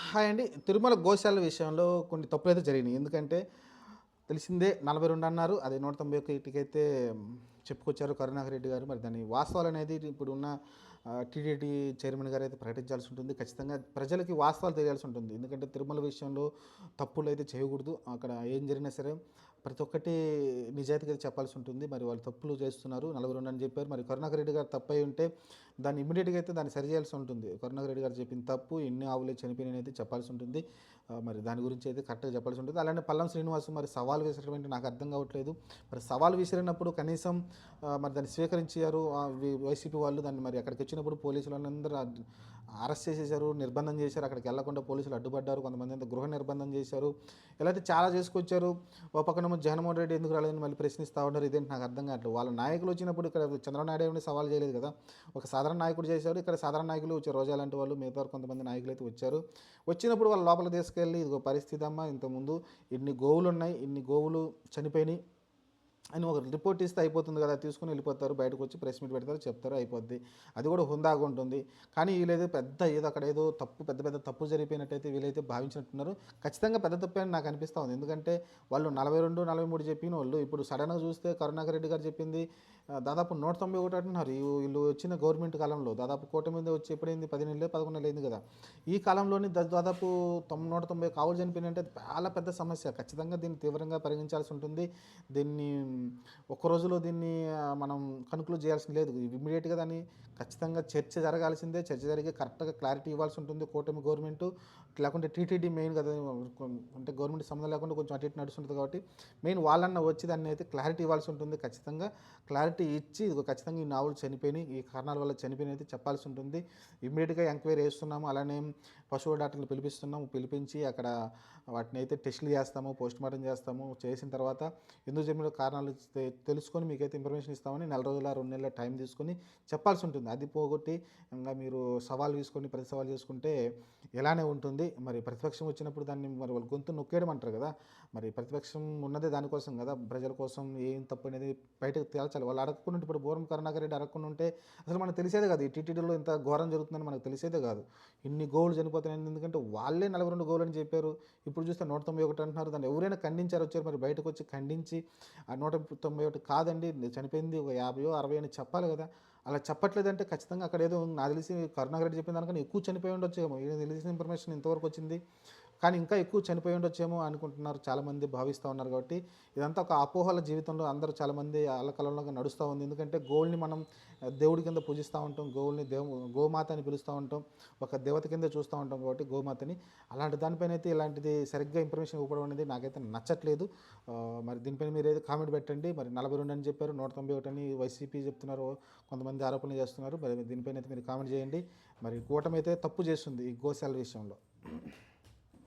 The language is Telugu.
హాయ్ అండి. తిరుమల గోశాల విషయంలో కొన్ని తప్పులైతే జరిగినాయి. ఎందుకంటే తెలిసిందే 42 అన్నారు. అది 191కైతే చెప్పుకొచ్చారు కరుణాకర్ రెడ్డి గారు. మరి దాని వాస్తవాలనేది ఇప్పుడున్న టీటీడీ చైర్మన్ గారైతే ప్రకటించాల్సి ఉంటుంది. ఖచ్చితంగా ప్రజలకి వాస్తవాలు తెలియాల్సి ఉంటుంది. ఎందుకంటే తిరుమల విషయంలో తప్పులైతే చేయకూడదు. అక్కడ ఏం జరిగినా సరే ప్రతి ఒక్కటి నిజాయితీగా చెప్పాల్సి ఉంటుంది. మరి వాళ్ళు తప్పులు చేస్తున్నారు. 42 అని చెప్పారు. మరి కరుణాకర్ రెడ్డి గారు తప్పై ఉంటే దాన్ని ఇమ్మీడియేట్‌గా అయితే దాన్ని సరిచేయాల్సి ఉంటుంది. కరుణాకర్ రెడ్డి గారు చెప్పిన తప్పు ఎన్ని ఆవులే చనిపోయినాయని అయితే చెప్పాల్సి ఉంటుంది. మరి దాని గురించి అయితే కరెక్ట్‌గా చెప్పాల్సి ఉంటుంది. అలానే పల్లం శ్రీనివాస్ మరి సవాల్ విసరడం నాకు అర్థం కావట్లేదు. మరి సవాల్ విసిరినప్పుడు కనీసం మరి దాన్ని స్వీకరించారు వైసీపీ వాళ్ళు. దాన్ని మరి అక్కడికి వచ్చినప్పుడు పోలీసులు వాళ్ళందరూ అరెస్ట్ చేసేసారు, నిర్బంధం చేశారు. అక్కడికి వెళ్లకుండా పోలీసులు అడ్డుపడ్డారు. కొంతమంది అంతా గృహ నిర్బంధం చేశారు. ఇలా అయితే చాలా చేసుకొచ్చారు. ఓ పక్కనేమో జగన్మోహన్ రెడ్డి ఎందుకు రాలేదని మళ్ళీ ప్రశ్నిస్తూ ఉన్నారు. ఇదేంటి నాకు అర్థం కావట్లేదు. వాళ్ళ నాయకులు వచ్చినప్పుడు ఇక్కడ చంద్రబాబు నాయుడు ఏమైనా సవాల్ చేయలేదు కదా. ఒక సాధారణ నాయకుడు చేశారు. ఇక్కడ సాధారణ నాయకులు వచ్చారు. రోజా లాంటి వాళ్ళు మిగతా కొంతమంది నాయకులు అయితే వచ్చారు. వచ్చినప్పుడు వాళ్ళ లోపల తీసుకెళ్ళి ఇదిగో పరిస్థితి అమ్మా, ఇంతకుముందు ఇన్ని గోవులు ఉన్నాయి, ఇన్ని గోవులు చనిపోయినాయి అని ఒక రిపోర్ట్ ఇస్తే అయిపోతుంది కదా, తీసుకుని వెళ్ళిపోతారు. బయటకు వచ్చి ప్రెస్ మీట్ పెడతారు, చెప్తారు, అయిపోద్ది. అది కూడా హుందాగా ఉంటుంది. కానీ వీళ్ళేదో పెద్ద ఏదో అక్కడ ఏదో తప్పు పెద్ద పెద్ద తప్పు జరిగిపోయినట్టయితే వీళ్ళైతే భావించినట్టున్నారు. ఖచ్చితంగా పెద్ద తప్పే అని నాకు అనిపిస్తూ ఉంది. ఎందుకంటే వాళ్ళు 42, 43 చెప్పిన వాళ్ళు ఇప్పుడు సడన్గా చూస్తే కరుణాకర్ రెడ్డి గారు చెప్పింది దాదాపు 191 అంటున్నారు. వీళ్ళు వచ్చిన గవర్నమెంట్ కాలంలో దాదాపు కోట మీద వచ్చి ఎప్పుడైంది 10 నెలలు 11 నెలలు అయింది కదా. ఈ కాలంలోని దాదాపు 190 కావులు చనిపోయినంటే చాలా పెద్ద సమస్య. ఖచ్చితంగా దీన్ని తీవ్రంగా పరిగణించాల్సి ఉంటుంది. దీన్ని ఒక్క రోజులో దీన్ని మనం కన్క్లూడ్ చేయాల్సిన లేదు. ఇమ్మీడియట్గా దాన్ని ఖచ్చితంగా చర్చ జరగాల్సిందే. చర్చ జరిగి కరెక్ట్గా క్లారిటీ ఇవ్వాల్సి ఉంటుంది కూటమి గవర్నమెంట్. లేకుంటే టీటీడీ మెయిన్ కదా, అంటే గవర్నమెంట్ సంబంధం లేకుండా కొంచెం అటు ఇటు నడుస్తుంటుంది కాబట్టి మెయిన్ వాళ్ళన్న వచ్చి దాన్ని అయితే క్లారిటీ ఇవ్వాల్సి ఉంటుంది. ఖచ్చితంగా క్లారిటీ ఇచ్చి ఇదిగో ఖచ్చితంగా ఈ నావులు చనిపోయినాయి, ఈ కారణాల వల్ల చనిపోయినాయి అయితే చెప్పాల్సి ఉంటుంది. ఇమ్మీడియట్గా ఎంక్వైరీ చేస్తున్నాము. అలానే పశువుల డాక్టర్లు పిలిపిస్తున్నాము. పిలిపించి అక్కడ వాటిని అయితే టెస్టులు చేస్తాము, పోస్ట్ మార్టం చేస్తాము. చేసిన తర్వాత ఎందుకు జరిగిన కారణాలు తెలుసుకొని మీకైతే ఇన్ఫర్మేషన్ ఇస్తామని నెల రోజుల 2 నెలల టైం తీసుకొని చెప్పాల్సి ఉంటుంది. అది పోగొట్టి ఇంకా మీరు సవాల్ తీసుకొని ప్రతి సవాల్ చేసుకుంటే ఎలానే ఉంటుంది. మరి ప్రతిపక్షం వచ్చినప్పుడు దాన్ని మరి వాళ్ళు గొంతు నొక్కేయడం అంటారు కదా. మరి ప్రతిపక్షం ఉన్నదే దానికోసం కదా, ప్రజల కోసం ఏం తప్పు అనేది బయటకు తేల్చాలి. వాళ్ళు అడగకుండా ఇప్పుడు బూరం కరుణాకర్ రెడ్డి అడగకుండా ఉంటే అసలు మనకు తెలిసేదే కాదు. ఈ టీటీడీలో ఇంత ఘోరం జరుగుతుందని మనకు తెలిసేదే కాదు. ఇన్ని గోవులు చనిపోతున్నాయి ఎందుకంటే వాళ్ళే 42 గోవులు అని చెప్పారు. ఇప్పుడు చూస్తే 191 అంటున్నారు. దాన్ని ఎవరైనా ఖండించారు, వచ్చారు. మరి బయటకు వచ్చి ఖండించి ఆ 191 కాదండి చనిపోయింది ఒక 50 60 అని చెప్పాలి కదా. అలా చెప్పట్లేదంటే ఖచ్చితంగా అక్కడ ఏదో నాకు తెలిసి కరుణాకర్ రెడ్డి చెప్పిన దానికన్నా ఎక్కువ చనిపోయి ఉండొచ్చేమో. ఇది తెలిసిన ఇన్ఫర్మేషన్ ఇంతవరకు వచ్చింది. కానీ ఇంకా ఎక్కువ చనిపోయి ఉండొచ్చేమో అనుకుంటున్నారు, చాలామంది భావిస్తూ ఉన్నారు. కాబట్టి ఇదంతా ఒక అపోహల జీవితంలో అందరూ చాలామంది అల్లకల్లంగా నడుస్తూ ఉంది. ఎందుకంటే గోవుల్ని మనం దేవుడి కింద పూజిస్తూ ఉంటాం, గోవుల్ని గోమాత అని పిలుస్తూ ఉంటాం, ఒక దేవత కింద చూస్తూ ఉంటాం. కాబట్టి గోమాతని అలాంటి దానిపైన అయితే ఇలాంటిది సరిగ్గా ఇన్ఫర్మేషన్ ఇవ్వడం అనేది నాకైతే నచ్చట్లేదు. మరి దీనిపైన మీరు ఏదో కామెంట్ పెట్టండి. మరి 42 అని చెప్పారు, 191 అని వైసీపీ చెప్తున్నారు, కొంతమంది ఆరోపణలు చేస్తున్నారు. మరి దీనిపైన అయితే మీరు కామెంట్ చేయండి. మరి కూటమి అయితే తప్పు చేస్తుంది ఈ గోశాల విషయంలో.